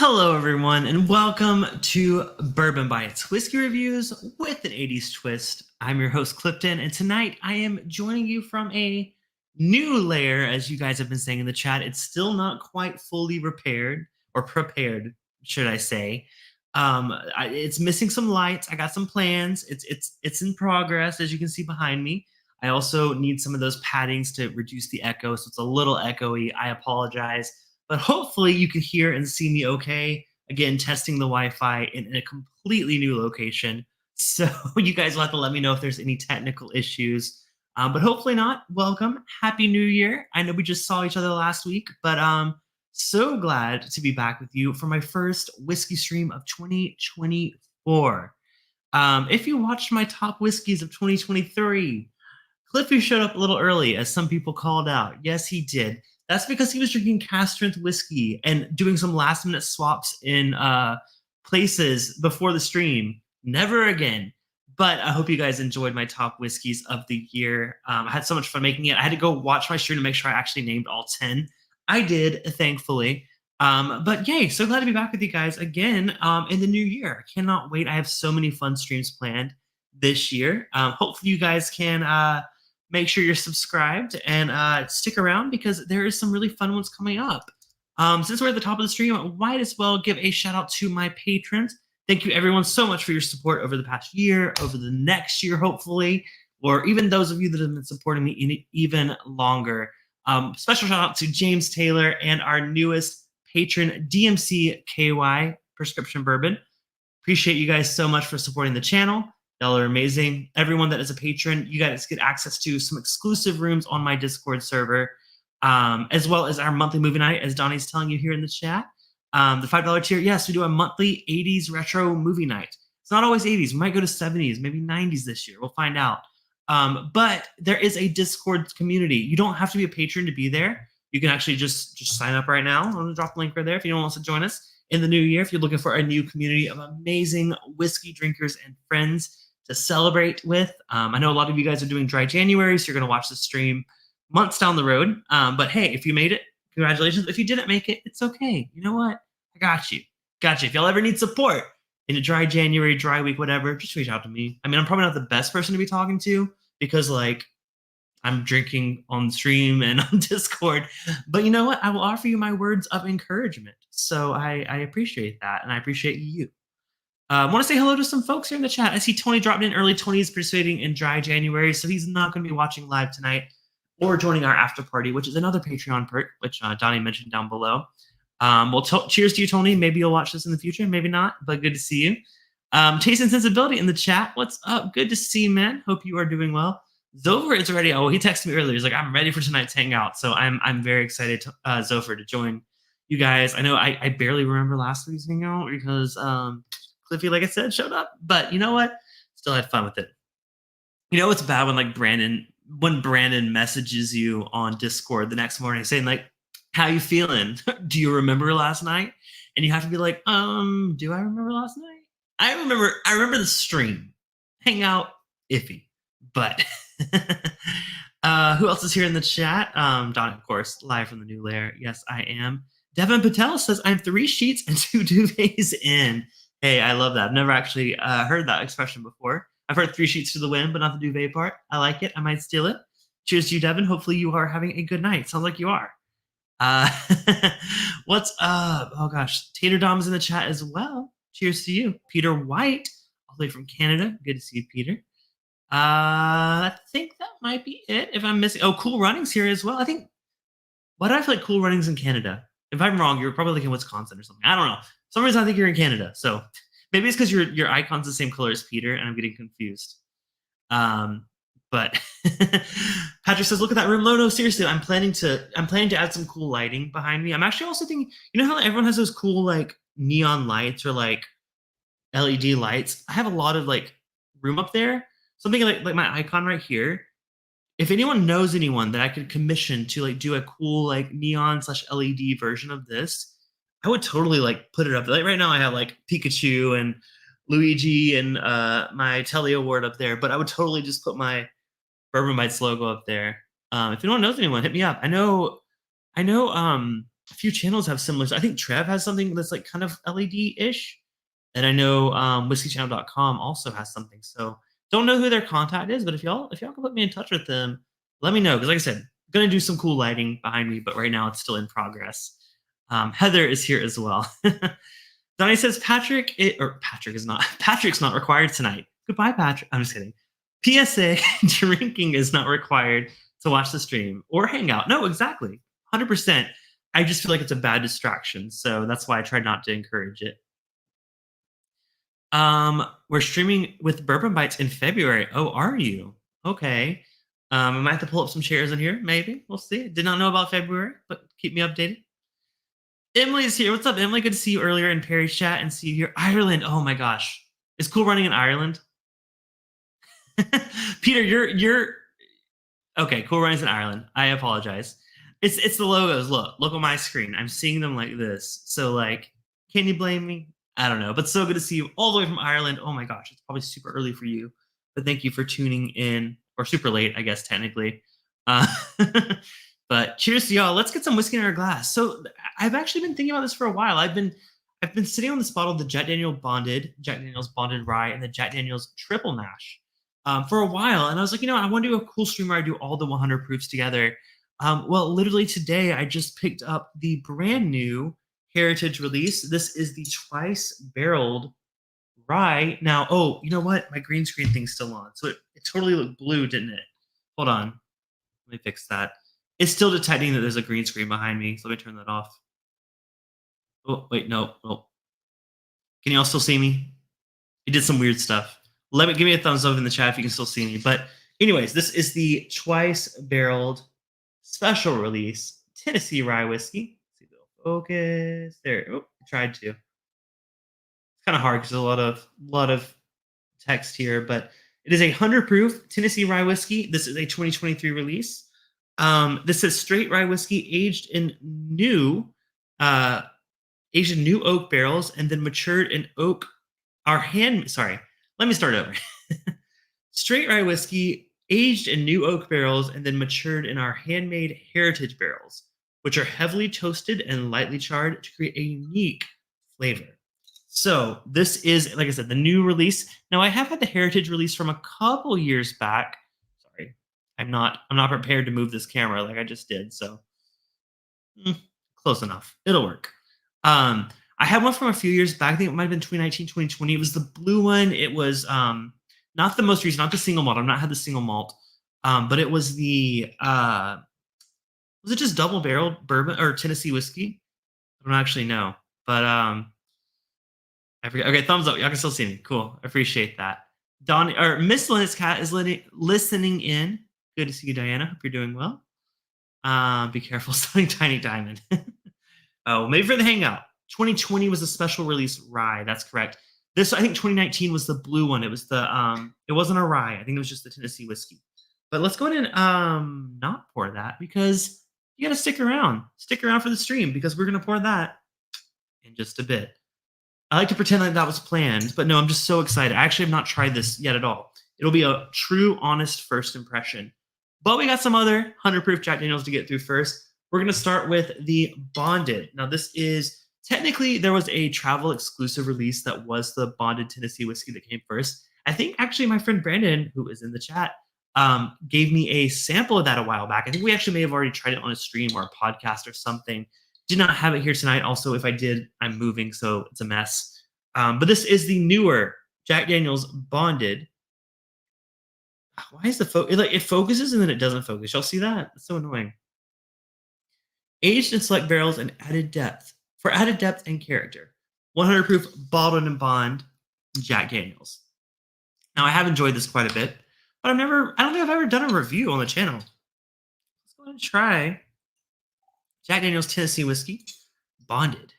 Hello, everyone, and welcome to Bourbon Bites Whiskey Reviews with an 80s twist. I'm your host, Clifton, and tonight I am joining you from a new layer, as you guys have been saying in the chat. It's still not quite fully repaired or prepared, should I say. It's missing some lights. I got some plans. It's in progress, as you can see behind me. I also need some of those paddings to reduce the echo, so it's a little echoey. I apologize, but hopefully you can hear and see me okay. Again, testing the Wi-Fi in a completely new location. So you guys will have to let me know if there's any technical issues. But hopefully not. Welcome. Happy New Year. I know we just saw each other last week, but so glad to be back with you for my first whiskey stream of 2024. If you watched my top whiskeys of 2023, Cliffy showed up a little early, as some people called out. Yes, he did. That's because he was drinking cast strength whiskey and doing some last minute swaps in places before the stream. Never again. But I hope you guys enjoyed my top whiskeys of the year. I had so much fun making it. I had to go watch my stream to make sure I actually named all 10. I did, thankfully. But yay, so glad to be back with you guys again in the new year. I cannot wait. I have so many fun streams planned this year. Hopefully, you guys can make sure you're subscribed and stick around because there is some really fun ones coming up. Since we're at the top of the stream, I might as well give a shout out to my patrons. Thank you, everyone, so much for your support over the past year, over the next year, hopefully, or even those of you that have been supporting me even longer. Special shout out to James Taylor and our newest patron, DMC KY Prescription Bourbon. Appreciate you guys so much for supporting the channel. Y'all are amazing. Everyone that is a patron, you guys get access to some exclusive rooms on my Discord server, as well as our monthly movie night, as Donnie's telling you here in the chat. The $5 tier, yes, we do a monthly 80s retro movie night. It's not always 80s. We might go to 70s, maybe 90s this year. We'll find out. But there is a Discord community. You don't have to be a patron to be there. You can actually just sign up right now. I'm going to drop the link right there if anyone wants to join us in the new year. If you're looking for a new community of amazing whiskey drinkers and friends to celebrate with. I know a lot of you guys are doing dry January, so you're going to watch the stream months down the road. But hey, if you made it, congratulations. If you didn't make it, it's okay. You know what? I got you. Got you. If y'all ever need support in a dry January, dry week, whatever, just reach out to me. I mean, I'm probably not the best person to be talking to because, like, I'm drinking on stream and on Discord. But you know what? I will offer you my words of encouragement. So I appreciate that, and I appreciate you. I want to say hello to some folks here in the chat. I see Tony dropped in early. Tony is participating in dry January, so he's not going to be watching live tonight or joining our after party, which is another Patreon perk, which Donnie mentioned down below. Well, cheers to you, Tony. Maybe you'll watch this in the future, maybe not, but good to see you. Taste and Sensibility in the chat. What's up? Good to see you, man. Hope you are doing well. Zofer is ready. Oh, he texted me earlier. He's like, I'm ready for tonight's hangout. So I'm very excited, Zofer, to join you guys. I know I barely remember last week's hangout because Cliffy, like I said, showed up. But you know what? Still had fun with it. You know it's bad when Brandon messages you on Discord the next morning saying like, how you feeling? Do you remember last night? And you have to be like, do I remember last night? I remember the stream. Hangout, iffy. But who else is here in the chat? Don, of course, live from the new lair. Yes, I am. Devin Patel says, I'm 3 sheets and 2 duvets in. Hey, I love that. I've never actually heard that expression before. I've heard 3 sheets to the wind, but not the duvet part. I like it. I might steal it. Cheers to you, Devin. Hopefully you are having a good night. Sounds like you are. What's up? Oh, gosh. Tater Dom's in the chat as well. Cheers to you. Peter White, all the way from Canada. Good to see you, Peter. I think that might be it. If I'm missing... Oh, Cool Runnings here as well. I think... Why do I feel like Cool Runnings in Canada? If I'm wrong, you're probably like in Wisconsin or something. I don't know. For some reason I think you're in Canada. So maybe it's because your icon's the same color as Peter, and I'm getting confused. But Patrick says, look at that room. No, seriously, I'm planning to add some cool lighting behind me. I'm actually also thinking, you know how everyone has those cool like neon lights or like LED lights? I have a lot of like room up there. So I'm thinking like my icon right here. If anyone knows anyone that I could commission to like do a cool like neon / LED version of this, I would totally like put it up. Like right now I have like Pikachu and Luigi and my Telly Award up there, but I would totally just put my Bourbon Bites logo up there. If anyone knows anyone, hit me up. I know a few channels have similar. I think Trev has something that's like kind of LED-ish. And I know whiskeychannel.com also has something. So don't know who their contact is, but if y'all can put me in touch with them, let me know. Because like I said, gonna do some cool lighting behind me, but right now it's still in progress. Heather is here as well. Donnie says Patrick's not required tonight. Goodbye, Patrick. I'm just kidding. PSA, drinking is not required to watch the stream or hang out. No, exactly. 100%. I just feel like it's a bad distraction. So that's why I try not to encourage it. We're streaming with Bourbon Bites in February. Oh, are you? Okay. I might have to pull up some shares in here. Maybe. We'll see. Did not know about February, but keep me updated. Emily's here. What's up, Emily? Good to see you earlier in Perry's chat and see you here. Ireland. Oh my gosh. Is Cool Running in Ireland? Peter, you're okay. Cool Running's in Ireland. I apologize. It's the logos. Look on my screen. I'm seeing them like this. So like, can you blame me? I don't know. But so good to see you all the way from Ireland. Oh my gosh, it's probably super early for you. But thank you for tuning in, or super late, I guess technically. But cheers to y'all. Let's get some whiskey in our glass. So I've actually been thinking about this for a while. I've been sitting on this bottle of the Jack Daniel's Bonded Rye and the Jack Daniel's Triple Mash for a while, and I was like, I want to do a cool stream where I do all the 100 proofs together. Well, literally today, I just picked up the brand new Heritage release. This is the twice barreled rye. Now, oh, you know what? My green screen thing's still on, so it totally looked blue, didn't it? Hold on, let me fix that. It's still detecting that there's a green screen behind me, so let me turn that off. Oh, wait, no. Oh. Can y'all still see me? It did some weird stuff. Give me a thumbs up in the chat if you can still see me. But anyways, this is the twice barreled special release Tennessee rye whiskey. Let's see if it'll focus. There. Oh, I tried to. It's kind of hard because there's a lot of text here, but it is a 100 proof Tennessee rye whiskey. This is a 2023 release. This is straight rye whiskey aged in new oak barrels and then matured in oak. Let me start over. Straight rye whiskey aged in new oak barrels and then matured in our handmade heritage barrels, which are heavily toasted and lightly charred to create a unique flavor. So this is, like I said, the new release. Now I have had the heritage release from a couple years back. Sorry, I'm not prepared to move this camera like I just did. So close enough. It'll work. I had one from a few years back. I think it might have been 2019, 2020. It was the blue one. It was not the most recent, not the single malt. I've not had the single malt. But it was the was it just double barreled bourbon or Tennessee whiskey? I don't actually know. But I forget. Okay, thumbs up. Y'all can still see me. Cool. I appreciate that. Miss Linus Cat is listening in. Good to see you, Diana. Hope you're doing well. Be careful selling Tiny Diamond. Oh, maybe for the hangout. 2020 was a special release rye. That's correct. This, I think 2019 was the blue one. It was it wasn't a rye. I think it was just the Tennessee whiskey. But let's go ahead and not pour that because you got to stick around. Stick around for the stream because we're going to pour that in just a bit. I like to pretend like that was planned, but no, I'm just so excited. I actually have not tried this yet at all. It'll be a true, honest first impression. But we got some other 100 proof Jack Daniels to get through first. We're going to start with the Bonded. Now, this is technically, there was a travel exclusive release that was the Bonded Tennessee whiskey that came first. I think actually my friend Brandon, who is in the chat, gave me a sample of that a while back. I think we actually may have already tried it on a stream or a podcast or something. Did not have it here tonight. Also, if I did, I'm moving, so it's a mess. But this is the newer Jack Daniel's Bonded. Why is the focus? It focuses and then it doesn't focus. Y'all see that? It's so annoying. Aged in select barrels and added depth and character. 100 proof bottled and bond Jack Daniel's. Now I have enjoyed this quite a bit, but I don't think I've ever done a review on the channel. Let's go ahead and try Jack Daniel's Tennessee whiskey Bonded.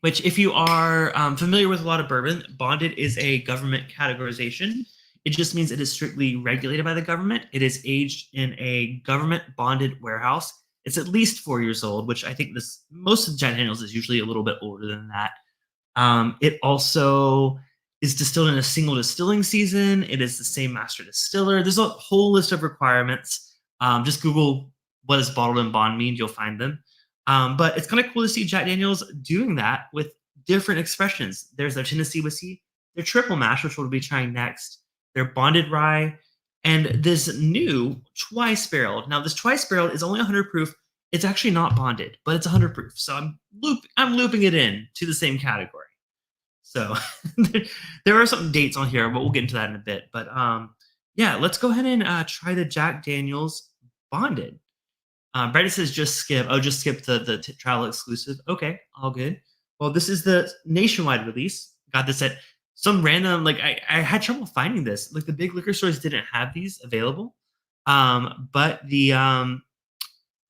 Which, if you are familiar with a lot of bourbon, Bonded is a government categorization. It just means it is strictly regulated by the government. It is aged in a government bonded warehouse. It's at least 4 years old, which I think most of Jack Daniel's is usually a little bit older than that. It also is distilled in a single distilling season. It is the same master distiller. There's a whole list of requirements. Just Google what does bottled and bond mean. You'll find them. But it's kind of cool to see Jack Daniels doing that with different expressions. There's their Tennessee whiskey, their triple mash, which we'll be trying next, their bonded rye, and this new twice barreled. Now, this twice barreled is only 100 proof. It's actually not bonded, but it's 100 proof. So I'm looping it in to the same category. So there are some dates on here, but we'll get into that in a bit. But yeah, let's go ahead and try the Jack Daniels bonded. Brandon says just skip. Oh, just skip the travel exclusive. Okay, all good. Well, this is the nationwide release. Got this at some random, like I had trouble finding this. Like the big liquor stores didn't have these available. But the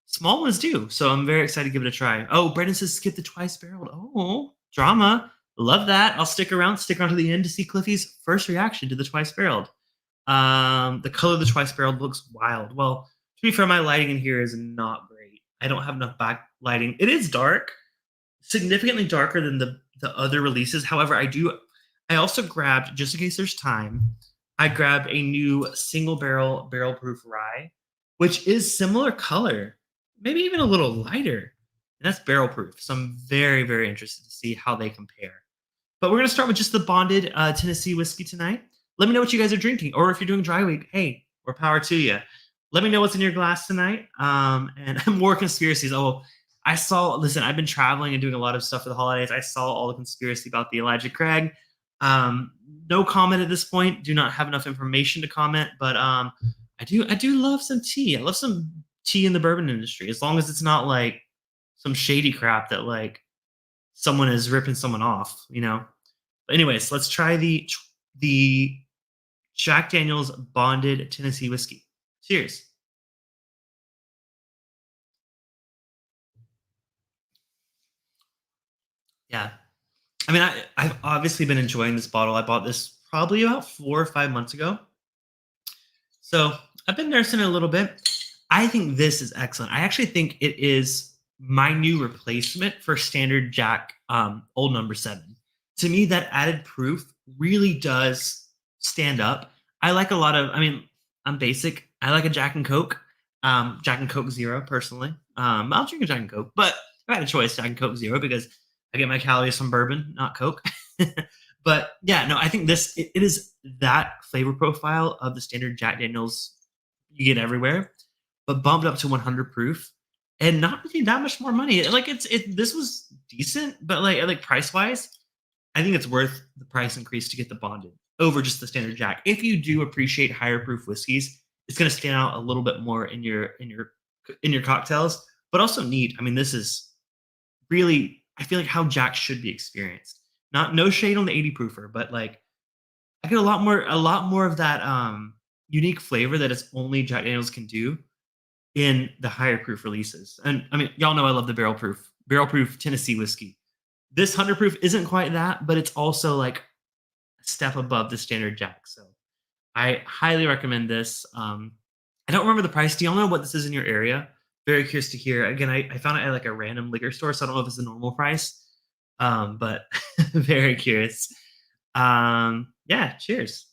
small ones do. So I'm very excited to give it a try. Oh, Brandon says skip the twice barreled. Oh, drama. Love that. I'll stick around to the end to see Cliffy's first reaction to the twice barreled. The color of the twice barreled looks wild. Well, to be fair, my lighting in here is not great. I don't have enough back lighting. It is dark, significantly darker than the other releases. However, I also grabbed, just in case there's time, I grabbed a new single barrel proof rye, which is similar color, maybe even a little lighter. And that's barrel proof. So I'm very, very interested to see how they compare. But we're going to start with just the bonded Tennessee whiskey tonight. Let me know what you guys are drinking. Or if you're doing dry week, hey, more power to you. Let me know what's in your glass tonight. And more conspiracies. Oh, listen, I've been traveling and doing a lot of stuff for the holidays. I saw all the conspiracy about the Elijah Craig. No comment at this point. Do not have enough information to comment. But I do love some tea. I love some tea in the bourbon industry, as long as it's not like some shady crap that like someone is ripping someone off, you know. But anyways, let's try the Jack Daniels bonded Tennessee whiskey. Cheers. Yeah. I mean, I've obviously been enjoying this bottle. I bought this probably about 4 or 5 months ago. So I've been nursing it a little bit. I think this is excellent. I actually think it is my new replacement for standard Jack Old Number 7. To me, that added proof really does stand up. I like a lot of, I mean, I'm basic. I like a Jack and Coke, Jack and Coke Zero personally. I'll drink a Jack and Coke, but if I had a choice, Jack and Coke Zero, because I get my calories from bourbon, not Coke. But yeah, no, I think it is that flavor profile of the standard Jack Daniels you get everywhere, but bumped up to 100 proof and not really that much more money. Like this was decent, but like price wise, I think it's worth the price increase to get the bonded over just the standard Jack. If you do appreciate higher proof whiskeys, it's going to stand out a little bit more in your cocktails, but also neat. I mean, this is really, I feel like how Jack should be experienced. No shade on the 80 proofer, but like I get a lot more of that unique flavor that it's only Jack Daniels can do in the higher proof releases. And I mean, y'all know I love the barrel proof Tennessee whiskey. This 100 proof isn't quite that, but it's also like a step above the standard Jack. So I highly recommend this. I don't remember the price. Do y'all know what this is in your area? Very curious to hear. Again, I found it at like a random liquor store, so I don't know if it's the normal price. But very curious. Yeah, cheers.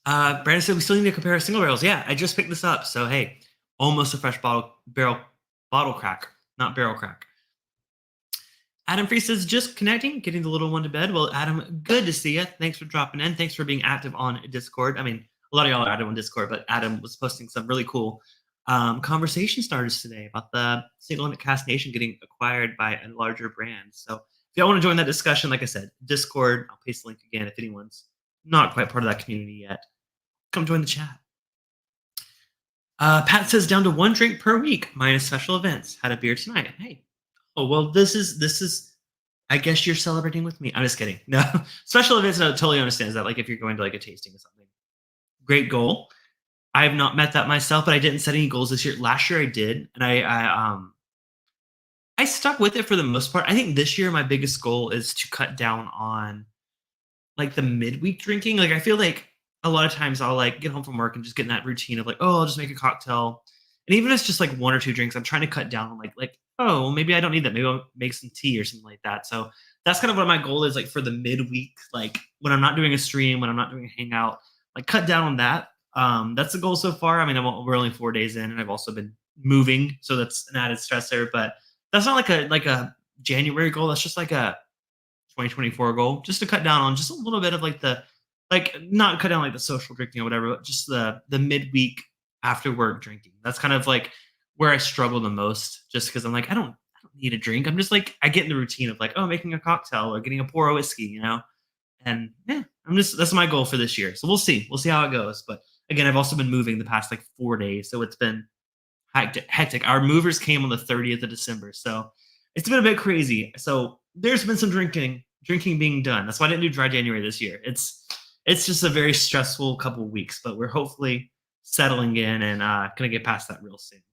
Brandon said we still need to compare single barrels. Yeah, I just picked this up. So hey, almost a fresh bottle crack, not barrel crack. Adam Free says just connecting, getting the little one to bed. Well, Adam, good to see you. Thanks for dropping in. Thanks for being active on Discord. I mean, a lot of y'all are active on Discord, but Adam was posting some really cool conversation starters today about the Single Limit Cast Nation getting acquired by a larger brand. So if y'all want to join that discussion, like I said, Discord, I'll paste the link again if anyone's not quite part of that community yet. Come join the chat. Pat says down to 1 drink per week minus special events. Had a beer tonight. Hey, oh well, this is. I guess you're celebrating with me. I'm just kidding. No, special events. No, totally understands that. Like if you're going to like a tasting or something, great goal. I have not met that myself, but I didn't set any goals this year. Last year I did, and I stuck with it for the most part. I think this year my biggest goal is to cut down on like the midweek drinking. Like I feel like a lot of times I'll like get home from work and just get in that routine of like, oh, I'll just make a cocktail. And even if it's just like 1 or 2 drinks, I'm trying to cut down on like, oh, well, maybe I don't need that. Maybe I'll make some tea or something like that. So that's kind of what my goal is like for the midweek, like when I'm not doing a stream, when I'm not doing a hangout, like cut down on that. That's the goal so far. I mean, we're only 4 days in, and I've also been moving, so that's an added stressor. But that's not like a January goal. That's just like a 2024 goal, just to cut down on just a little bit of like the like not cut down like the social drinking or whatever, but just the midweek after work drinking. That's kind of like where I struggle the most, just because I'm like I don't need a drink. I'm just like I get in the routine of like oh making a cocktail or getting a pour of whiskey, and yeah, I'm just that's my goal for this year. So we'll see. We'll see how it goes. But again, I've also been moving the past like 4 days, so it's been hectic. Our movers came on the 30th of December, so it's been a bit crazy. So there's been some drinking being done. That's why I didn't do dry January this year. It's just a very stressful couple of weeks, but we're hopefully settling in and gonna get past that real soon.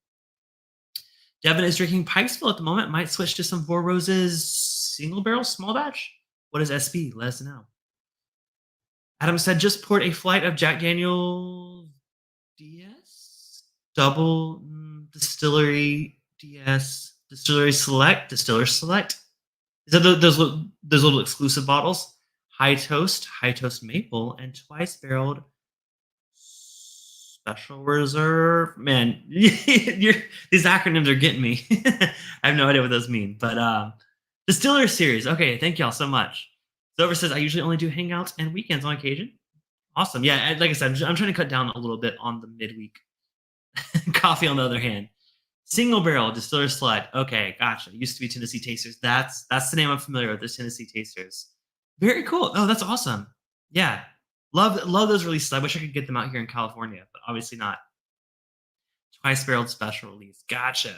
Devin is drinking Pikesville at the moment. Might switch to some Four Roses single barrel small batch. What is SB? Let us know. Adam said just poured a flight of Jack Daniel DS double distillery DS distillery select distiller select. Is that those little exclusive bottles? High toast maple, and twice barreled special reserve. Man, these acronyms are getting me. I have no idea what those mean, but distiller series. Okay, thank y'all so much. Silver says I usually only do hangouts and weekends on occasion. Awesome. Yeah, like I said, I'm trying to cut down a little bit on the midweek. Coffee, on the other hand, single barrel distiller slide. Okay, gotcha. Used to be Tennessee Tasters. That's the name I'm familiar with. The Tennessee Tasters. Very cool. Oh, that's awesome. Yeah, love those releases. I wish I could get them out here in California, but obviously not. Twice barreled special release. Gotcha.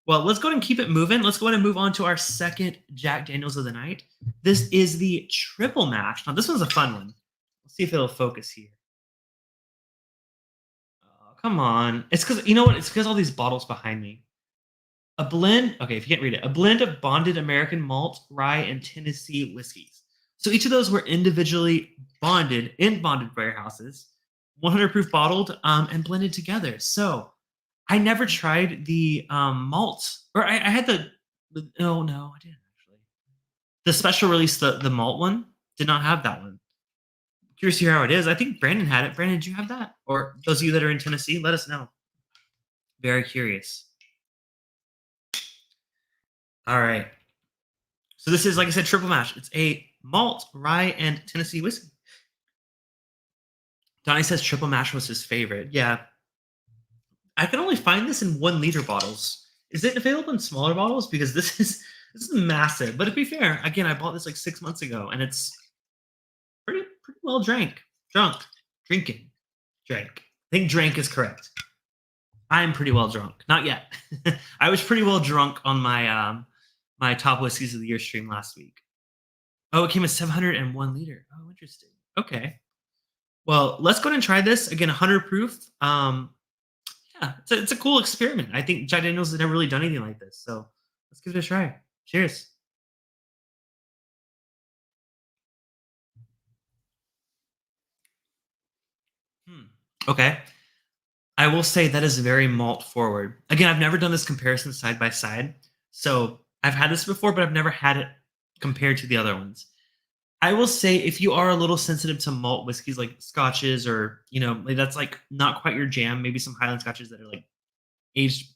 Well, let's go ahead and keep it moving. Let's go ahead and move on to our second Jack Daniels of the night. This is the triple mash. Now, this one's a fun one. Let's see if it'll focus here. Oh, come on. It's because, you know what? It's because all these bottles behind me. A blend, okay, if you can't read it, a blend of bonded American malt, rye, and Tennessee whiskeys. So each of those were individually bonded in bonded warehouses, 100 proof bottled, and blended together. So I never tried the malt, or I had oh no, I didn't actually. The special release, the malt one, did not have that one. Curious to hear how it is. I think Brandon had it. Brandon, did you have that? Or those of you that are in Tennessee, let us know. Very curious. All right. So this is, like I said, triple mash. It's a malt, rye, and Tennessee whiskey. Donnie says triple mash was his favorite. Yeah. I can only find this in 1 liter bottles. Is it available in smaller bottles? Because this is massive. But to be fair, again, I bought this like 6 months ago, and it's pretty well drank. Drinking. Drank. I think drank is correct. I'm pretty well drunk. Not yet. I was pretty well drunk on my my top whiskeys of the year stream last week. Oh, it came with 701 liter. Oh, interesting. Okay. Well, let's go ahead and try this again. 100 proof. Yeah, it's a cool experiment. I think Jack Daniels has never really done anything like this, so let's give it a try. Cheers. Okay. I will say that is very malt forward. Again, I've never done this comparison side by side. So I've had this before, but I've never had it compared to the other ones. I will say if you are a little sensitive to malt whiskeys like scotches or, like that's like not quite your jam, maybe some Highland scotches that are like aged.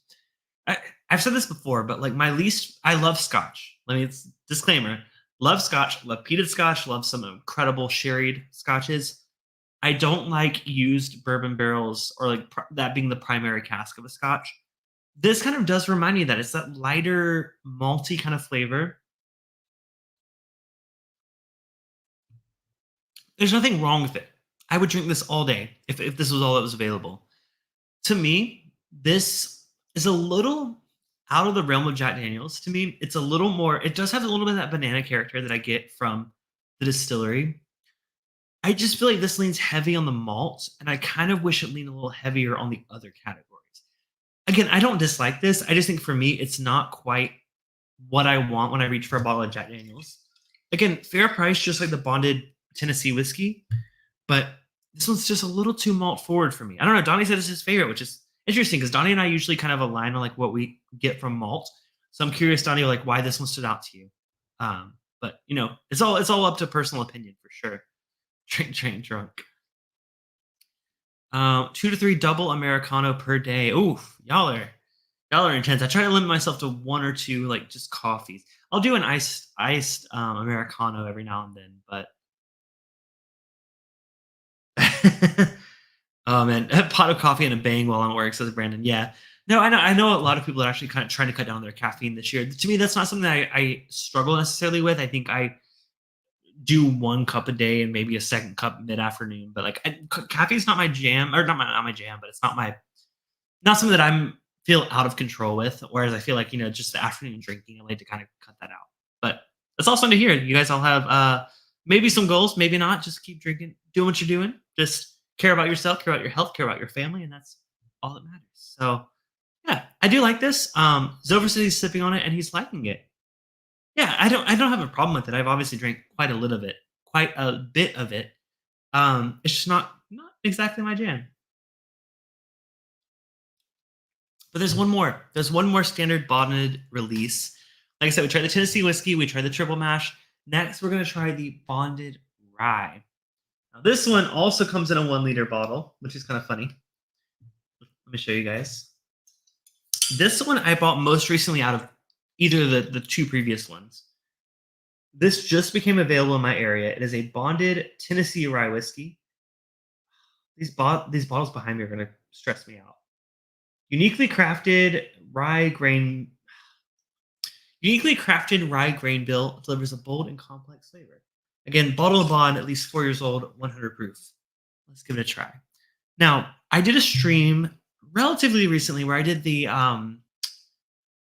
I've said this before, but like I love scotch. It's disclaimer. Love scotch, love peated scotch, love some incredible sherried scotches. I don't like used bourbon barrels or like that being the primary cask of a scotch. This kind of does remind me of that. It's that lighter, malty kind of flavor. There's nothing wrong with it. I would drink this all day if this was all that was available. To me, this is a little out of the realm of Jack Daniels. To me, it's a little more, it does have a little bit of that banana character that I get from the distillery. I just feel like this leans heavy on the malt, and I kind of wish it leaned a little heavier on the other categories. Again, I don't dislike this. I just think for me, it's not quite what I want when I reach for a bottle of Jack Daniels. Again, fair price, just like the bonded Tennessee whiskey, but this one's just a little too malt forward for me. I don't know. Donnie said it's his favorite, which is interesting because Donnie and I usually kind of align on like what we get from malt. So I'm curious, Donnie, like why this one stood out to you. But it's all up to personal opinion for sure. Drink, drunk. 2 to 3 double Americano per day. Oof, y'all are intense. I try to limit myself to 1 or 2, like, just coffees. I'll do an iced Americano every now and then, but oh, man, a pot of coffee and a bang while I'm at work, says Brandon. Yeah. No, I know a lot of people are actually kinda trying to cut down their caffeine this year. To me, that's not something that I struggle necessarily with. I think I do 1 cup a day and maybe a second cup mid-afternoon, but, like, caffeine's not my jam, or not my jam, but it's not something that I'm feel out of control with, whereas I feel like, just the afternoon drinking, I like to kinda cut that out. But it's awesome to hear. You guys all have, maybe some goals, maybe not. Just keep drinking, doing what you're doing. Just care about yourself, care about your health, care about your family, and that's all that matters. So, yeah, I do like this. Zover says he's sipping on it and he's liking it. Yeah, I don't have a problem with it. I've obviously drank quite a bit of it. It's just not exactly my jam. But there's one more. There's one more standard bonded release. Like I said, we tried the Tennessee whiskey, we tried the triple mash. Next, we're gonna try the bonded rye. Now, this one also comes in a 1 liter bottle, which is kind of funny. Let me show you guys. This one I bought most recently out of either of the two previous ones. This just became available in my area. It is a bonded Tennessee rye whiskey. These bottles behind me are gonna stress me out. Uniquely crafted rye grain Uniquely crafted rye grain bill delivers a bold and complex flavor. Again, bottle of bond, at least 4 years old, 100 proof. Let's give it a try. Now, I did a stream relatively recently where I did the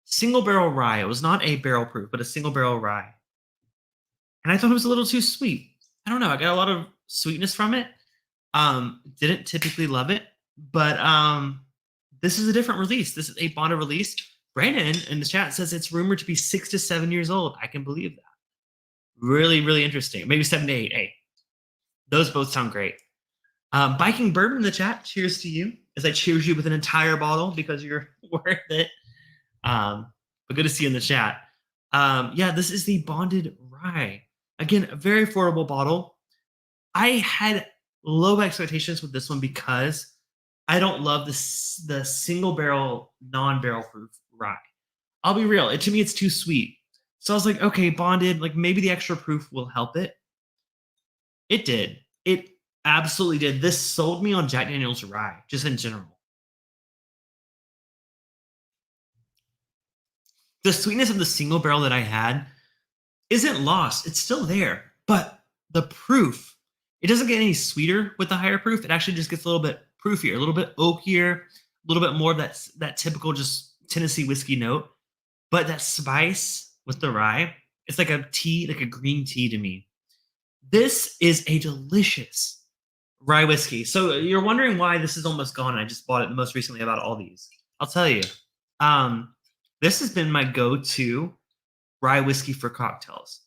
single barrel rye. It was not a barrel proof, but a single barrel rye. And I thought it was a little too sweet. I don't know. I got a lot of sweetness from it. Didn't typically love it, but this is a different release. This is a bonded release. Brandon in the chat says it's rumored to be 6 to 7 years old. I can believe that. Really, really interesting. Maybe 7 to 8. Hey, those both sound great. Biking Bourbon in the chat, cheers to you as I cheers you with an entire bottle because you're worth it. But good to see you in the chat. Yeah, this is the bonded rye. Again, a very affordable bottle. I had low expectations with this one because I don't love the single barrel, non-barrel proof rye. I'll be real. To me, it's too sweet. So I was like, okay, bonded, like maybe the extra proof will help it. It did. It absolutely did. This sold me on Jack Daniel's rye, just in general. The sweetness of the single barrel that I had isn't lost. It's still there. But the proof, it doesn't get any sweeter with the higher proof. It actually just gets a little bit proofier, a little bit oakier, a little bit more of that typical just Tennessee whiskey note. But that spice with the rye, it's like a tea, like a green tea to me. This is a delicious rye whiskey. So you're wondering why this is almost gone. I just bought it most recently about all these. I'll tell you. This has been my go-to rye whiskey for cocktails.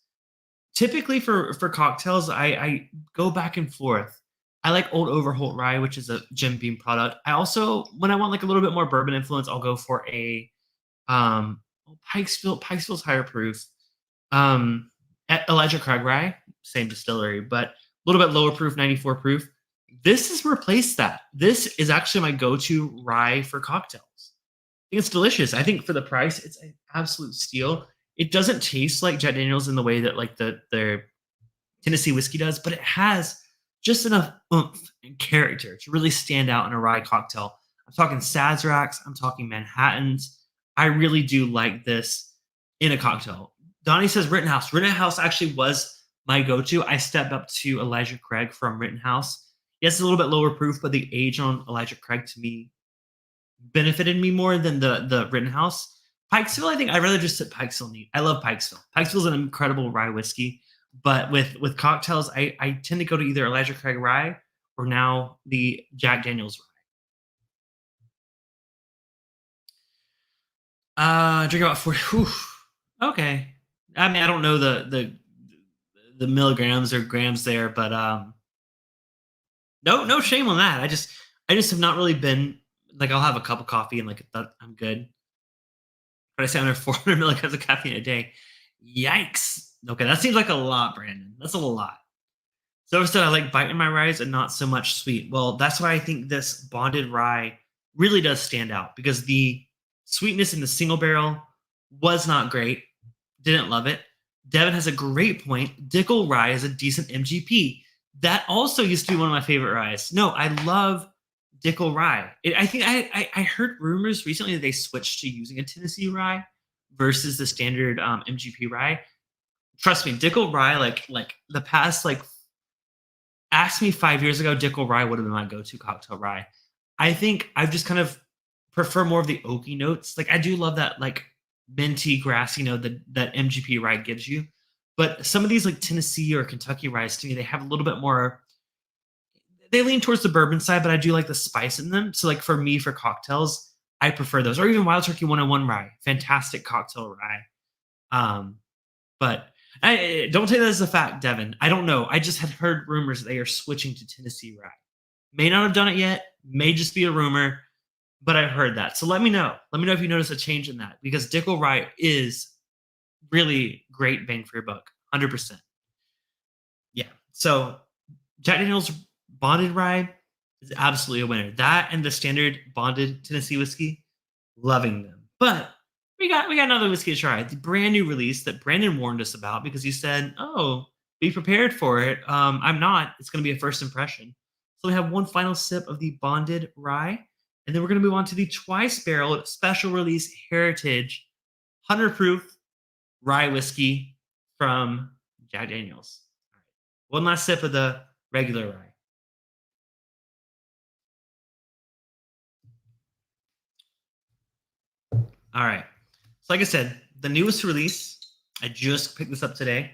Typically for cocktails, I go back and forth. I like Old Overholt Rye, which is a Jim Beam product. I also, when I want like a little bit more bourbon influence, I'll go for a Pikesville's higher proof. At Elijah Craig Rye, same distillery, but a little bit lower proof, 94 proof. This has replaced that. This is actually my go-to rye for cocktails. I think it's delicious. I think for the price, it's an absolute steal. It doesn't taste like Jack Daniels in the way that like their Tennessee whiskey does, but it has just enough oomph and character to really stand out in a rye cocktail. I'm talking Sazeracs, I'm talking Manhattans. I really do like this in a cocktail. Donnie says Rittenhouse. Rittenhouse actually was my go-to. I stepped up to Elijah Craig from Rittenhouse. Yes, it's a little bit lower proof, but the age on Elijah Craig to me benefited me more than the Rittenhouse. Pikesville, I think I'd rather just sit Pikesville neat. I love Pikesville. Pikesville's an incredible rye whiskey, but with cocktails, I tend to go to either Elijah Craig Rye or now the Jack Daniel's Rye. Drink about 40. Whew. Okay. I mean, I don't know the milligrams or grams there, but no shame on that. I just have not really been like I'll have a cup of coffee and like that I'm good. But I say under 400 milligrams of caffeine a day. Yikes. Okay, that seems like a lot, Brandon. That's a lot. So I said I like bite in my ryes and not so much sweet. Well, that's why I think this bonded rye really does stand out because the sweetness in the single barrel was not great. Didn't love it. Devin has a great point. Dickel rye is a decent MGP. That also used to be one of my favorite ryes. No, I love Dickel rye. I think I heard rumors recently that they switched to using a Tennessee rye versus the standard MGP rye. Trust me, Dickel rye, like the past like ask me 5 years ago, Dickel rye would have been my go-to cocktail rye. I think I've just kind of prefer more of the oaky notes. Like I do love that like minty, grassy note that MGP rye gives you. But some of these like Tennessee or Kentucky ryes to me, they have a little bit more. They lean towards the bourbon side, but I do like the spice in them. So like for me, for cocktails, I prefer those. Or even Wild Turkey 101 rye, fantastic cocktail rye. But I don't take that as a fact, Devin. I don't know. I just had heard rumors that they are switching to Tennessee rye. May not have done it yet. May just be a rumor, but I've heard that. So let me know. Let me know if you notice a change in that because Dickel rye is really great bang for your buck, 100%. Yeah. So Jack Daniel's bonded rye is absolutely a winner. That and the standard bonded Tennessee whiskey, loving them. But we got another whiskey to try. The brand new release that Brandon warned us about because he said, "Oh, be prepared for it." I'm not. It's going to be a first impression. So we have one final sip of the bonded rye, and then we're going to move on to the twice barreled special release heritage 100 proof rye whiskey from Jack Daniels. All right. One last sip of the regular rye. All right. So, like I said, the newest release, I just picked this up today.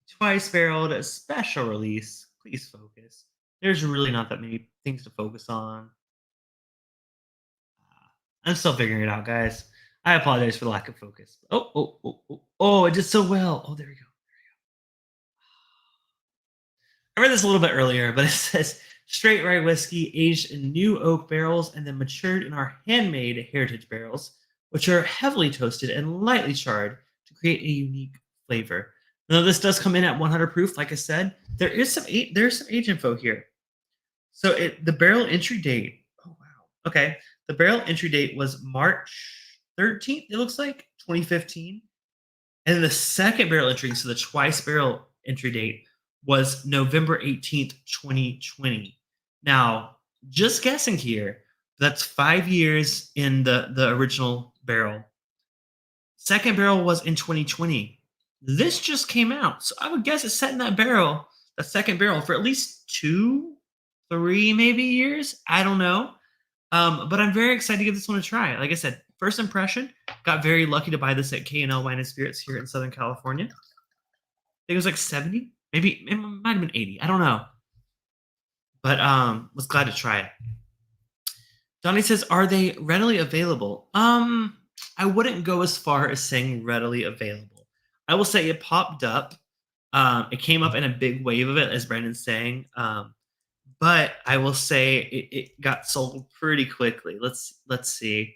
Twice barreled special release. Please focus. There's really not that many things to focus on. I'm still figuring it out, guys. I apologize for the lack of focus. Oh, it did so well. Oh, there we go. I read this a little bit earlier, but it says straight rye whiskey aged in new oak barrels and then matured in our handmade heritage barrels, which are heavily toasted and lightly charred to create a unique flavor. Now, this does come in at 100 proof. Like I said, there's some age info here. So the barrel entry date. Oh wow. Okay, the barrel entry date was March 13th. It looks like 2015, and then the second barrel entry, so the twice barrel entry date was November 18th, 2020. Now, just guessing here, that's 5 years in the original barrel. Second barrel was in 2020. This just came out. So I would guess it's set in that second barrel, for at least 2, 3 maybe years. I don't know. But I'm very excited to give this one a try. Like I said, first impression, got very lucky to buy this at K&L Wine and Spirits here in Southern California. I think it was like 70, maybe it might have been 80. I don't know. But was glad to try it. Donnie says, are they readily available? I wouldn't go as far as saying readily available. I will say it popped up. It came up in a big wave of it, as Brandon's saying. But I will say it got sold pretty quickly. Let's see.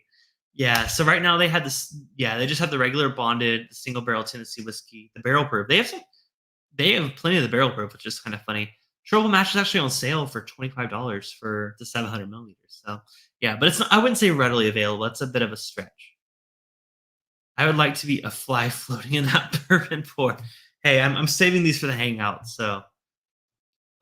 Yeah, so right now they had this. Yeah, they just have the regular bonded single barrel Tennessee whiskey, the barrel proof. They have plenty of the barrel proof, which is kind of funny. Trouble Match is actually on sale for $25 for the 700 milliliters. So yeah, but it's not, I wouldn't say readily available. That's a bit of a stretch. I would like to be a fly floating in that bourbon pour. Hey, I'm saving these for the hangout. So,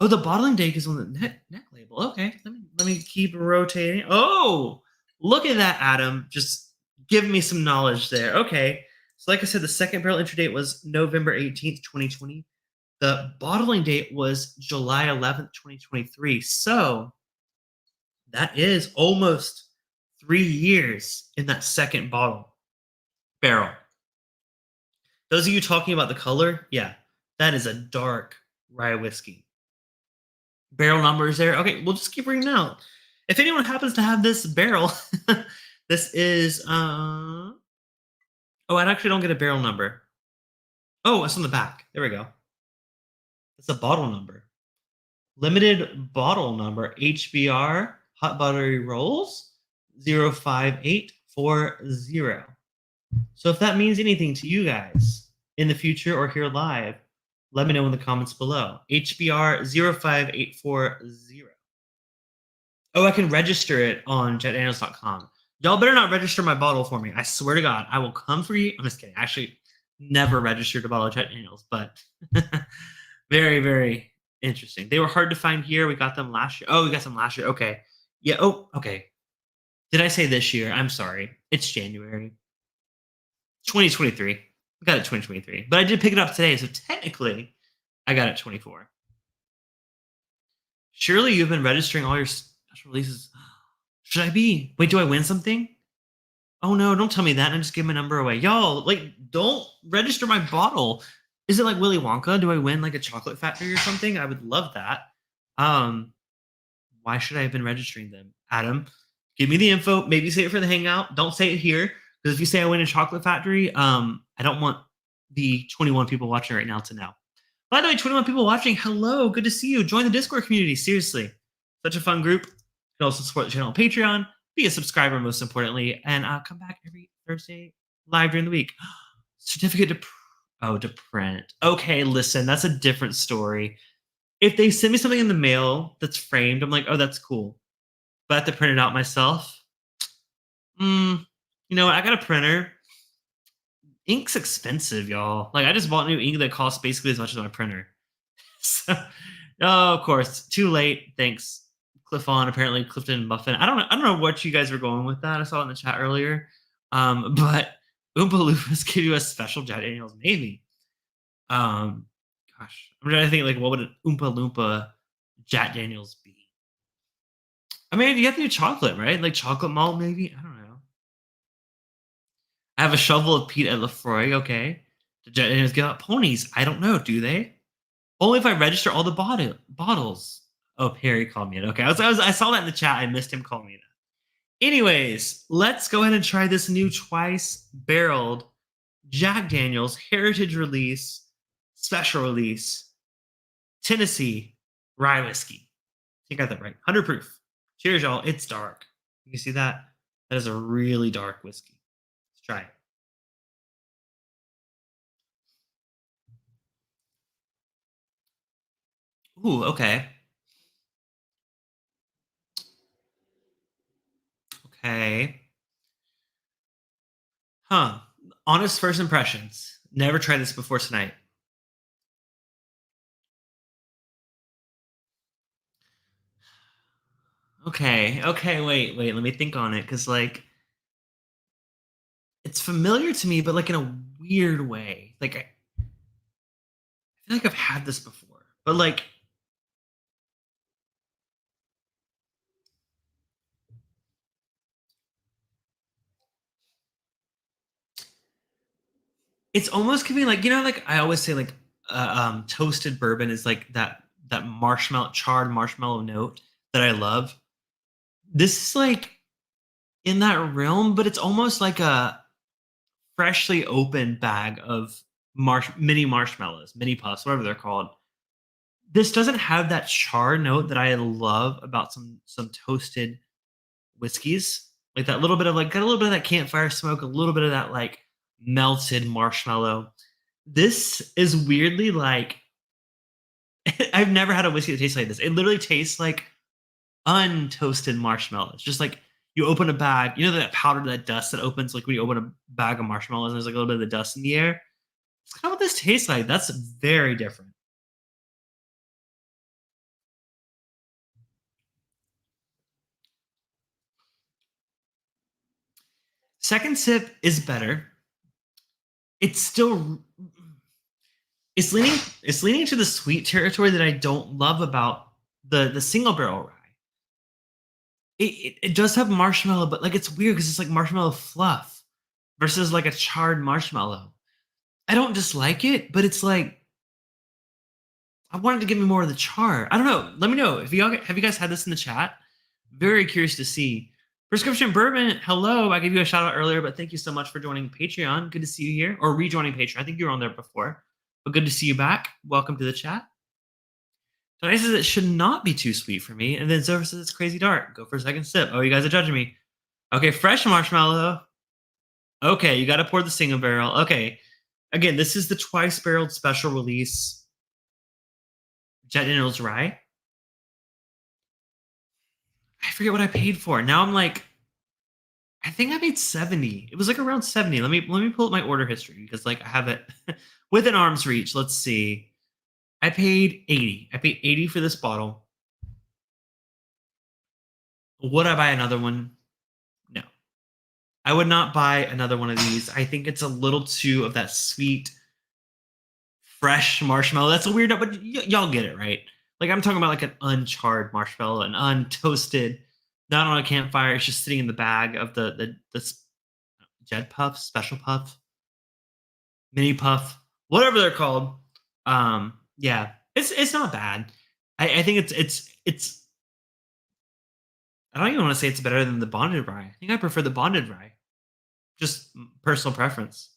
oh, the bottling date is on the neck label. Okay, let me keep rotating. Oh, look at that, Adam. Just give me some knowledge there. Okay, so like I said, the second barrel entry date was November 18th, 2020. The bottling date was July 11th, 2023. So that is almost 3 years in that second barrel. Those of you talking about the color, yeah, that is a dark rye whiskey. Barrel numbers there. Okay, we'll just keep reading out. If anyone happens to have this barrel, this is oh, I actually don't get a barrel number. Oh, it's on the back. There we go. It's a bottle number. Limited bottle number HBR Hot Buttery Rolls 05840. So if that means anything to you guys in the future or here live, Let me know in the comments below. HBR05840. Oh, I can register it on jackdaniels.com. Y'all better not register my bottle for me. I swear to God, I will come for you. I'm just kidding. Actually, never registered a bottle of Jack Daniels, but very, very interesting. They were hard to find here. We got them last year. Oh, we got them last year. Okay. Yeah. Oh, okay. Did I say this year? I'm sorry. It's January 2023. I got it 2023, but I did pick it up today, so technically, I got it 24. Surely you've been registering all your special releases. Should I be? Wait, do I win something? Oh no, don't tell me that and just give my number away. Y'all, like, don't register my bottle. Is it like Willy Wonka? Do I win like a chocolate factory or something? I would love that. Um, why should I have been registering them? Adam, give me the info. Maybe say it for the hangout. Don't say it here. Because if you say I win a chocolate factory, I don't want the 21 people watching right now to know. By the way, 21 people watching, hello, good to see you. Join the Discord community, seriously. Such a fun group. You can also support the channel on Patreon, be a subscriber most importantly, and come back every Thursday live during the week. Certificate to print. Okay, listen, that's a different story. If they send me something in the mail that's framed, I'm like, oh, that's cool. But I have to print it out myself. You know what? I got a printer. Ink's expensive, y'all. Like, I just bought new ink that costs basically as much as my printer. So, oh, of course, too late. Thanks, Clifton. Apparently, Clifton and Muffin. I don't know what you guys were going with that. I saw it in the chat earlier. But Oompa Loompas give you a special Jack Daniels, maybe. Gosh, I'm trying to think like what would an Oompa Loompa Jack Daniels be? I mean, you have to do chocolate, right? Like chocolate malt, maybe. I don't know. I have a shovel of Pete at Lefroy. Okay. The Jack Daniels give out ponies. I don't know. Do they? Only if I register all the bottles. Oh, Perry called me it. Okay. I saw that in the chat. I missed him calling me it. Anyways, let's go ahead and try this new twice barreled Jack Daniels Heritage Release, Special Release, Tennessee Rye Whiskey. I think I got that right. 100 proof. Cheers, y'all. It's dark. You can see that? That is a really dark whiskey. Let's try it. Ooh, okay. Okay. Huh. Honest first impressions. Never tried this before tonight. Okay. Okay. Wait. Let me think on it. Because, like, it's familiar to me, but, like, in a weird way. Like, I feel like I've had this before. But, like, it's almost giving, like, like I always say, like, toasted bourbon is like that marshmallow, charred marshmallow note that I love. This is like in that realm, but it's almost like a freshly opened bag of mini marshmallows, mini puffs, whatever they're called. This doesn't have that char note that I love about some toasted whiskeys. Like that little bit of got a little bit of that campfire smoke, a little bit of that like melted marshmallow. This is weirdly like I've never had a whiskey that tastes like this. It literally tastes like untoasted marshmallows. Just like you open a bag, that powder, that dust that opens like when you open a bag of marshmallows, and there's like a little bit of the dust in the air. It's kind of what this tastes like. That's very different. Second sip is better. It's still it's leaning to the sweet territory that I don't love about the single barrel rye. It does have marshmallow, but like it's weird because it's like marshmallow fluff versus like a charred marshmallow. I don't dislike it, but it's like I wanted to give me more of the char. I don't know. Let me know if have you guys had this in the chat. Very curious to see. Prescription Bourbon, hello. I gave you a shout out earlier, but thank you so much for joining Patreon. Good to see you here, or rejoining Patreon. I think you were on there before, but good to see you back. Welcome to the chat. Tony says it should not be too sweet for me, and then Zova says it's crazy dark. Go for a second sip. Oh, you guys are judging me. Okay, fresh marshmallow. Okay, you got to pour the single barrel. Okay, again, this is the twice barreled special release. Jack Daniels rye. I forget what I paid for. Now I'm like, I think I paid 70. It was like around 70. Let me pull up my order history because like I have it within arm's reach. Let's see. I paid 80. I paid 80 for this bottle. Would I buy another one? No. I would not buy another one of these. I think it's a little too of that sweet, fresh marshmallow. That's a weird, but y'all get it, right? Like I'm talking about like an uncharred marshmallow, an untoasted, not on a campfire. It's just sitting in the bag of the Jed Puff, Special Puff, Mini Puff, whatever they're called. Yeah, it's not bad. I think it's. I don't even want to say it's better than the bonded rye. I think I prefer the bonded rye. Just personal preference.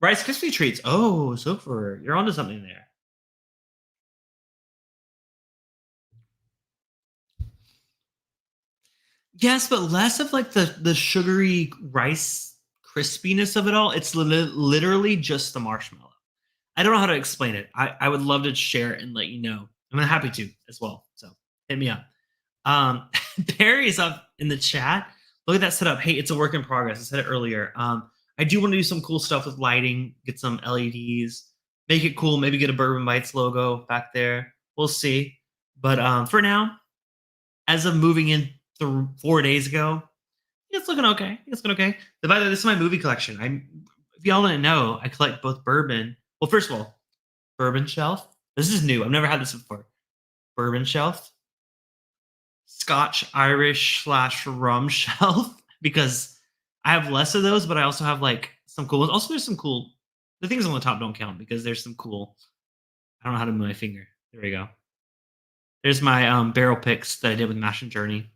Rice Krispie treats. Oh, Sofer, you're onto something there. Yes, but less of like the sugary rice crispiness of it all. It's literally just the marshmallow. I don't know how to explain it. I would love to share it and let you know. I'm happy to as well. So hit me up. Barry's up in the chat. Look at that setup. Hey, it's a work in progress. I said it earlier. I do want to do some cool stuff with lighting, get some LEDs, make it cool, maybe get a Bourbon Bites logo back there. We'll see. But for now, as of moving in 4 days ago, it's looking okay. It's looking okay. By the way, this is my movie collection. If y'all didn't know, I collect both bourbon. Well, first of all, bourbon shelf. This is new. I've never had this before. Bourbon shelf, Scotch Irish / rum shelf because I have less of those, but I also have like some cool ones. Also, there's some cool. The things on the top don't count because there's some cool. I don't know how to move my finger. There we go. There's my barrel picks that I did with Mash and Journey,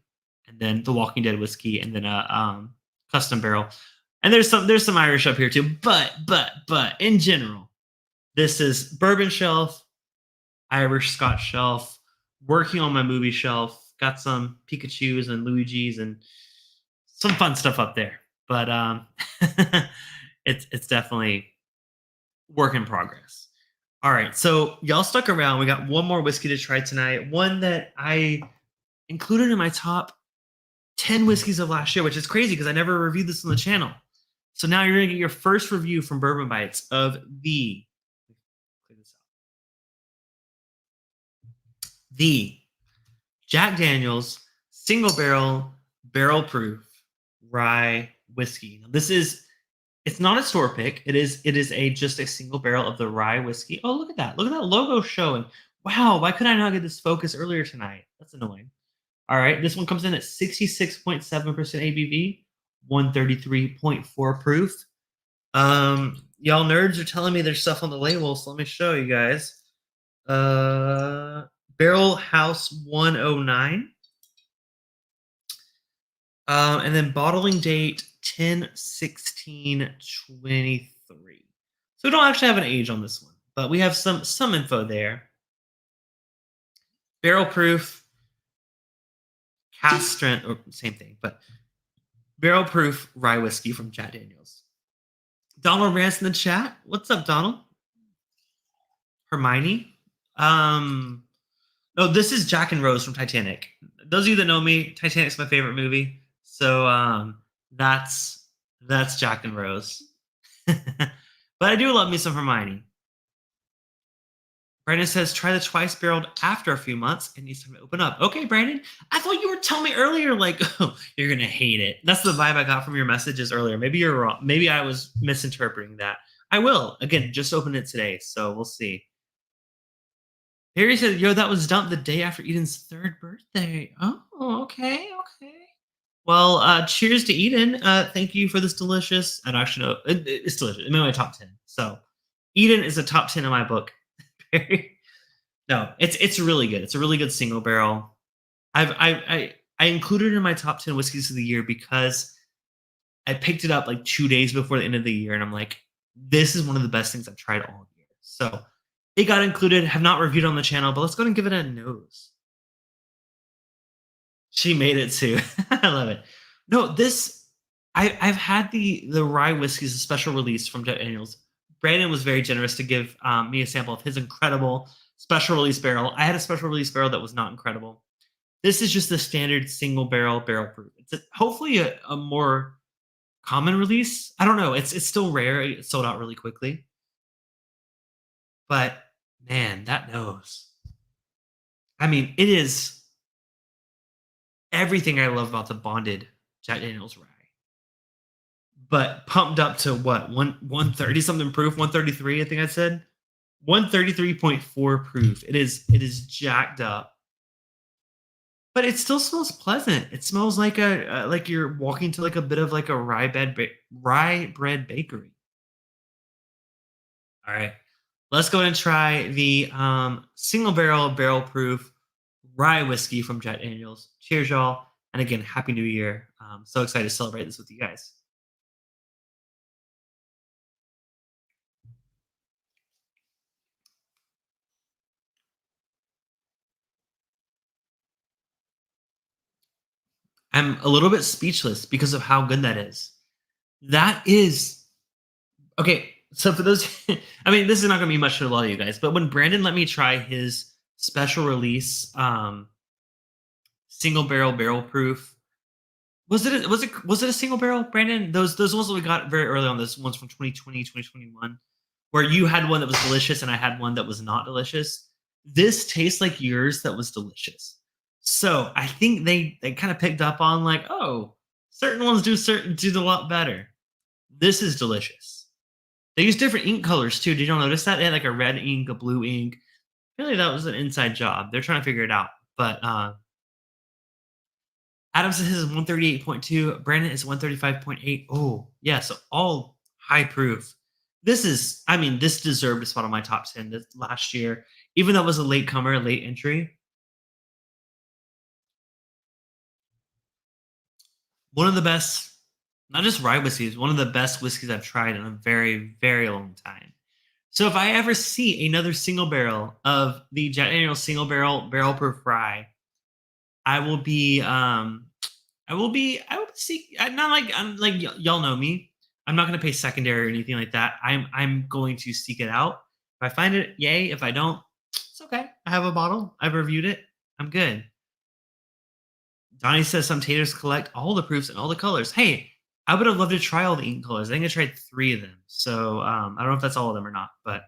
and then the Walking Dead whiskey, and then a custom barrel. And there's some Irish up here too. But in general, this is bourbon shelf, Irish Scotch shelf, working on my movie shelf. Got some Pikachus and Luigi's and some fun stuff up there. But it's definitely work in progress. All right, so y'all stuck around. We got one more whiskey to try tonight. One that I included in my top 10 whiskeys of last year, which is crazy because I never reviewed this on the channel. So now you're gonna get your first review from Bourbon Bites of the Jack Daniels single barrel proof rye whiskey. Now, it's not a store pick. It is just a single barrel of the rye whiskey. Oh, look at that. Look at that logo showing. Wow, why could I not get this focus earlier tonight? That's annoying. All right, this one comes in at 66.7% ABV, 133.4 proof. Y'all nerds are telling me there's stuff on the label, so let me show you guys. Barrel House 109. And then bottling date 10/16/23. So we don't actually have an age on this one, but we have some info there. Barrel proof, cast strength, or same thing, but barrel proof rye whiskey from Jack Daniels. Donald Rance in the chat. What's up, Donald? Hermione. No, this is Jack and Rose from Titanic. Those of you that know me, Titanic's my favorite movie. So that's Jack and Rose. But I do love me some Hermione. Brandon says, try the twice barreled after a few months. It needs time to open up. Okay, Brandon. I thought you were telling me earlier, like, oh, you're going to hate it. That's the vibe I got from your messages earlier. Maybe you're wrong. Maybe I was misinterpreting that. I will. Again, just open it today. So we'll see. Harry said, yo, that was dumped the day after Eden's 3rd birthday. Oh, okay. Well, cheers to Eden. Thank you for this delicious, and actually, no, it's delicious. It made my top 10. So Eden is a top 10 in my book. No, it's really good. It's a really good single barrel. I included it in my top 10 whiskeys of the year because I picked it up like 2 days before the end of the year, and I'm like, this is one of the best things I've tried all year. So it got included. Have not reviewed on the channel, but let's go ahead and give it a nose. She made it too. I love it. No, I've had the rye whiskey as a special release from Jack Daniels. Brandon was very generous to give me a sample of his incredible special release barrel. I had a special release barrel that was not incredible. This is just the standard single barrel proof. It's hopefully a more common release. I don't know. It's still rare. It sold out really quickly. But man, that nose. I mean, it is everything I love about the bonded Jack Daniels rye. But pumped up to what? 130 something proof, 133 I think I said. 133.4 proof. It is jacked up. But it still smells pleasant. It smells like like you're walking to like a bit of like a rye bread bakery. All right. Let's go ahead and try the single barrel proof rye whiskey from Jack Daniels. Cheers, y'all. And again, Happy New Year. So excited to celebrate this with you guys. I'm a little bit speechless because of how good that is. That is okay. So for those, I mean, this is not going to be much to a lot of you guys, but when Brandon let me try his special release single barrel proof, was it a single barrel, Brandon? Those ones that we got very early on, those ones from 2020, 2021, where you had one that was delicious and I had one that was not delicious. This tastes like yours that was delicious. So I think they kind of picked up on like, oh, certain ones do a lot better. This is delicious. They use different ink colors too. Did y'all notice that? They had like a red ink, a blue ink. I feel like that was an inside job. They're trying to figure it out. But Adam says his is 138.2. Brandon is 135.8. Oh, yeah. So all high proof. This is, I mean, this deserved a spot on my top 10 this last year, even though it was a late comer, late entry. One of the best, not just rye whiskeys, one of the best whiskeys I've tried in a very, very long time. So if I ever see another single barrel of the Jack Daniel's single barrel proof rye, I will be I will see. I'm like y'all know me. I'm not going to pay secondary or anything like that. I'm going to seek it out. If I find it, yay. If I don't, it's okay. I have a bottle. I've reviewed it. I'm good. Donnie says some taters collect all the proofs and all the colors. Hey, I would have loved to try all the ink colors. I think I tried 3 of them. So I don't know if that's all of them or not, but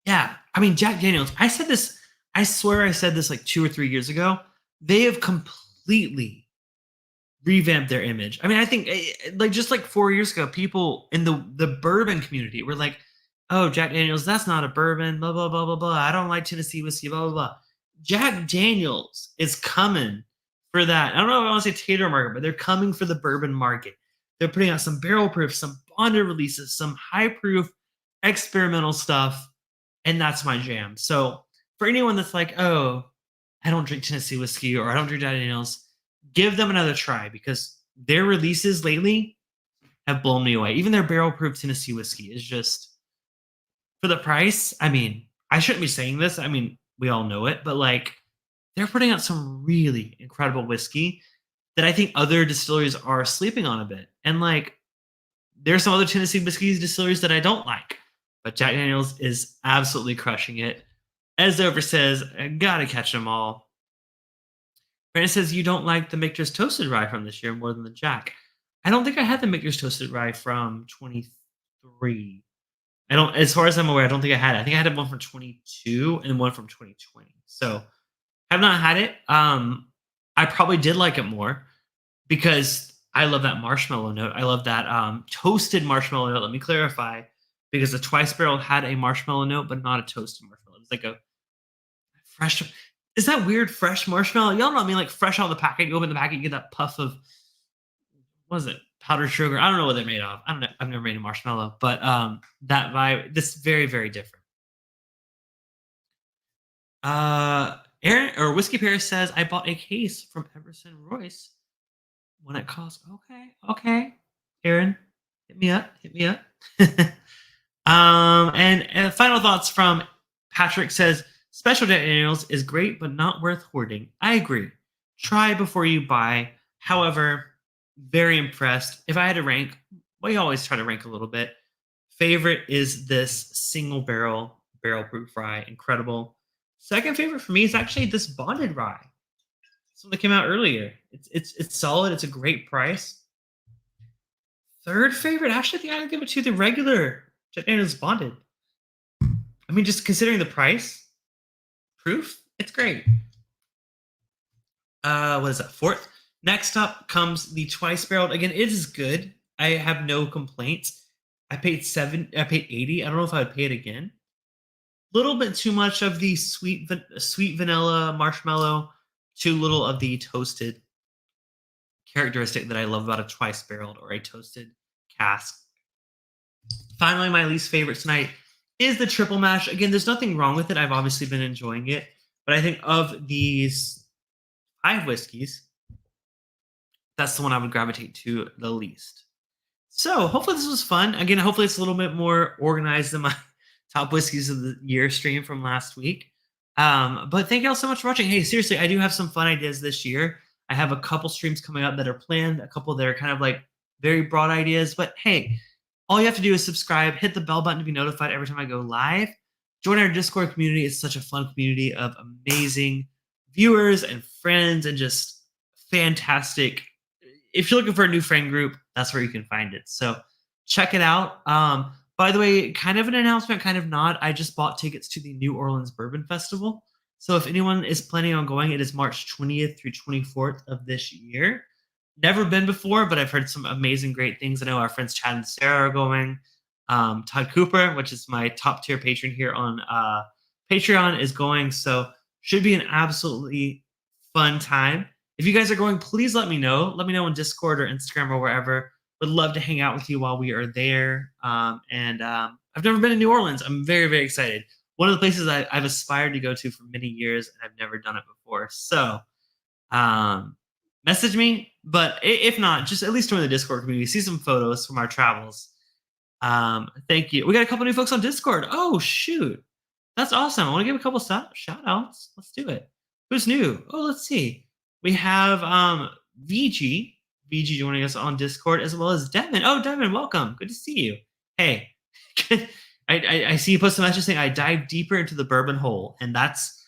yeah. I mean, Jack Daniels. I said this. I swear I said this like 2 or 3 years ago. They have completely revamped their image. I mean, I think like just like 4 years ago, people in the bourbon community were like, "Oh, Jack Daniels, that's not a bourbon." Blah blah blah blah blah. I don't like Tennessee whiskey. Blah blah blah. Jack Daniels is coming for that. I don't know if I want to say tater market, but they're coming for the bourbon market. They're putting out some barrel proof, some bonded releases, some high proof experimental stuff, and that's my jam. So for anyone that's like, "Oh, I don't drink Tennessee whiskey or I don't drink Jack Daniels," give them another try because their releases lately have blown me away. Even their barrel proof Tennessee whiskey is just for the price. I mean, I shouldn't be saying this. I mean, we all know it, but like they're putting out some really incredible whiskey that I think other distilleries are sleeping on a bit. And like there's some other Tennessee whiskey distilleries that I don't like, but Jack Daniels is absolutely crushing it. As Dover says, I gotta catch them all. Brandon says you don't like the Michter's Toasted Rye from this year more than the Jack. I don't think I had the Michter's Toasted Rye from 23. I don't, as far as I'm aware, I don't think I had it. I think I had one from 22 and one from 2020. So have not had it. I probably did like it more because I love that marshmallow note. I love that toasted marshmallow note. Let me clarify, because the Twice Barrel had a marshmallow note, but not a toasted marshmallow. It was like a fresh. Is that weird? Fresh marshmallow? Y'all know what I mean? Like fresh out of the packet. You open the packet, you get that puff of what is it? Powdered sugar. I don't know what they're made of. I don't know. I've never made a marshmallow, but that vibe. This is very, very different. Aaron or Whiskey Paris says I bought a case from Everson Royce when it cost. Okay, okay. Aaron, hit me up. Hit me up. And final thoughts from Patrick says Special Daniels is great, but not worth hoarding. I agree. Try before you buy. However, very impressed. If I had to rank, we always try to rank a little bit. Favorite is this single barrel barrel proof rye, incredible. Second favorite for me is actually this bonded rye. This one that came out earlier. It's solid. It's a great price. Third favorite, actually, I think I would give it to the regular Jack Daniel's bonded. I mean, just considering the price, proof, it's great. What is that? Fourth. Next up comes the twice barreled. Again, it is good. I have no complaints. I paid 80. I don't know if I would pay it again. Little bit too much of the sweet vanilla marshmallow, too little of the toasted characteristic that I love about a twice barreled or a toasted cask. Finally, my least favorite tonight is the triple mash. Again, there's nothing wrong with it. I've obviously been enjoying it, but I think of these five whiskeys, that's the one I would gravitate to the least. So hopefully this was fun. Again, hopefully it's a little bit more organized than my top whiskeys of the year stream from last week. But thank you all so much for watching. Hey, seriously, I do have some fun ideas this year. I have a couple streams coming up that are planned, a couple that are kind of like very broad ideas. But hey, all you have to do is subscribe, hit the bell button to be notified every time I go live. Join our Discord community. It's such a fun community of amazing viewers and friends and just fantastic. If you're looking for a new friend group, that's where you can find it. So check it out. By the way, kind of an announcement, kind of not. I just bought tickets to the New Orleans Bourbon Festival. So if anyone is planning on going, it is March 20th through 24th of this year. Never been before, but I've heard some amazing, great things. I know our friends Chad and Sarah are going. Todd Cooper, which is my top tier patron here on Patreon, is going. So should be an absolutely fun time. If you guys are going, please let me know. Let me know on Discord or Instagram or wherever. Would love to hang out with you while we are there. I've never been to New Orleans. I'm very, very excited. One of the places I've aspired to go to for many years, and I've never done it before. So message me. But if not, just at least join the Discord community. See some photos from our travels. Thank you. We got a couple new folks on Discord. Oh, shoot. That's awesome. I want to give a couple shout outs. Let's do it. Who's new? Oh, let's see. We have VG joining us on Discord, as well as Devin. Oh, Devin, welcome. Good to see you. Hey, I see you post a message saying I dive deeper into the bourbon hole, and that's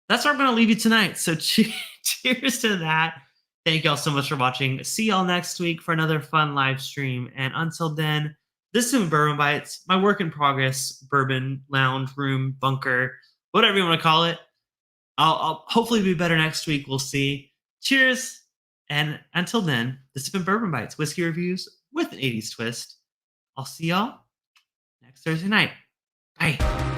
where I'm going to leave you tonight. So cheers to that. Thank y'all so much for watching. See y'all next week for another fun live stream. And until then, this has been Bourbon Bites, my work in progress, bourbon lounge room, bunker, whatever you want to call it. I'll hopefully be better next week. We'll see. Cheers. And until then, this has been Bourbon Bites, whiskey reviews with an 80s twist. I'll see y'all next Thursday night. Bye.